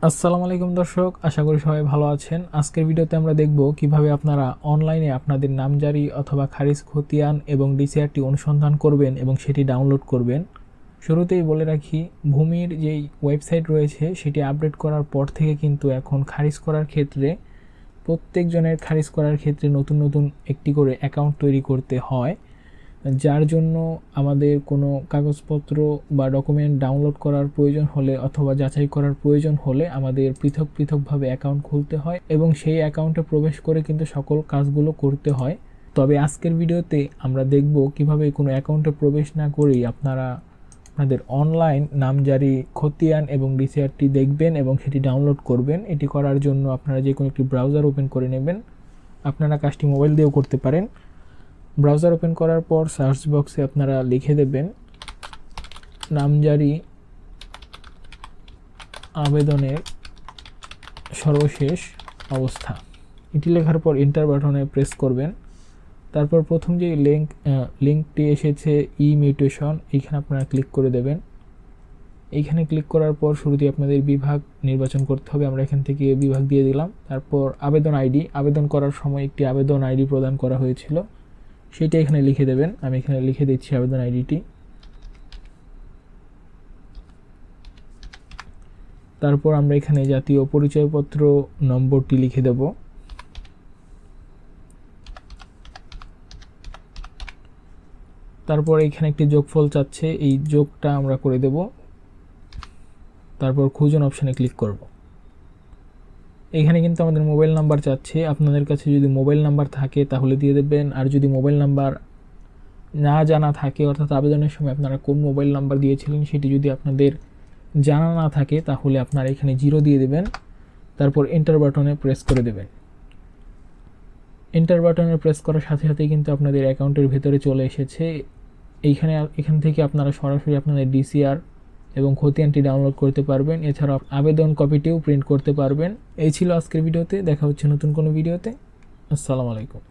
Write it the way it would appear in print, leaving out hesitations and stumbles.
আসসালামু আলাইকুম দর্শক, আশা করি সবাই ভালো আছেন। আজকের ভিডিওতে আমরা দেখব কিভাবে আপনারা অনলাইনে আপনাদের নামজারি অথবা খারিজ খতিয়ান এবং ডিসিআরটি অনুসন্ধান করবেন এবং সেটি ডাউনলোড করবেন। শুরুতেই বলে রাখি, ভূমির যেই ওয়েবসাইট রয়েছে সেটি আপডেট করার পর থেকে কিন্তু এখন খারিজ করার ক্ষেত্রে প্রত্যেকজনের খারিজ করার ক্ষেত্রে নতুন নতুন একটি করে অ্যাকাউন্ট তৈরি করতে হয়, যার জন্য আমাদের কোনো কাগজপত্র বা ডকুমেন্ট ডাউনলোড করার প্রয়োজন হলে অথবা যাচাই করার প্রয়োজন হলে আমাদের পৃথক পৃথকভাবে অ্যাকাউন্ট খুলতে হয় এবং সেই অ্যাকাউন্টে প্রবেশ করে কিন্তু সকল কাজগুলো করতে হয়। তবে আজকের ভিডিওতে আমরা দেখব কিভাবে কোনো অ্যাকাউন্টে প্রবেশ না করেই আপনারা আপনাদের অনলাইন নামজারি খতিয়ান এবং ডিসিআরটি দেখবেন এবং সেটি ডাউনলোড করবেন। এটি করার জন্য আপনারা যে কোনো একটি ব্রাউজার ওপেন করে নেবেন। আপনারা কাজটি মোবাইল দিয়েও করতে পারেন। ব্রাউজার ওপেন করার পর সার্চ বক্সে আপনারা লিখে দেবেন নামজারি আবেদনের সর্বশেষ অবস্থা। এটি লেখার পর এন্টার বাটনে প্রেস করবেন। তারপর প্রথম যে লিঙ্কটি এসেছে ই মিউটেশন, এইখানে আপনারা ক্লিক করে দেবেন। এইখানে ক্লিক করার পর শুরুতেই আপনাদের বিভাগ নির্বাচন করতে হবে। আমরা এখান থেকে বিভাগ দিয়ে দিলাম। তারপর আবেদন আইডি, আবেদন করার সময় একটি আবেদন আইডি প্রদান করা হয়েছিল, সেটা এখানে লিখে দেবেন। আমি এখানে লিখে দিচ্ছি আবেদন আইডিটি। তারপর আমরা এখানে জাতীয় পরিচয়পত্র নম্বরটি লিখে দেব। তারপর এখানে একটি যোগফল চাচ্ছে, এই যোগটা আমরা করে দেব। তারপর খুঁজুন অপশানে ক্লিক করব। এখানে কিন্তু আমাদের মোবাইল নাম্বার চাচ্ছে। আপনাদের কাছে যদি মোবাইল নাম্বার থাকে তাহলে দিয়ে দেবেন, আর যদি মোবাইল নাম্বার না জানা থাকে, অর্থাৎ আবেদনের সময় আপনারা কোন মোবাইল নাম্বার দিয়েছিলেন সেটি যদি আপনাদের জানা না থাকে তাহলে আপনারা এখানে 0 দিয়ে দেবেন। তারপর এন্টার বাটনে প্রেস করে দেবেন। এন্টার বাটনে প্রেস করার সাথে সাথেই কিন্তু আপনাদের অ্যাকাউন্টের ভেতরে চলে এসেছে। এখান থেকে আপনারা সরাসরি আপনাদের ডিসিআর এবং খতিয়ানটি ডাউনলোড করতে পারবেন। এছাড়াও আবেদন কপিটিও প্রিন্ট করতে পারবেন। এই ছিল আজকের ভিডিওতে। দেখা হচ্ছে নতুন কোনো ভিডিওতে। আসসালামু আলাইকুম।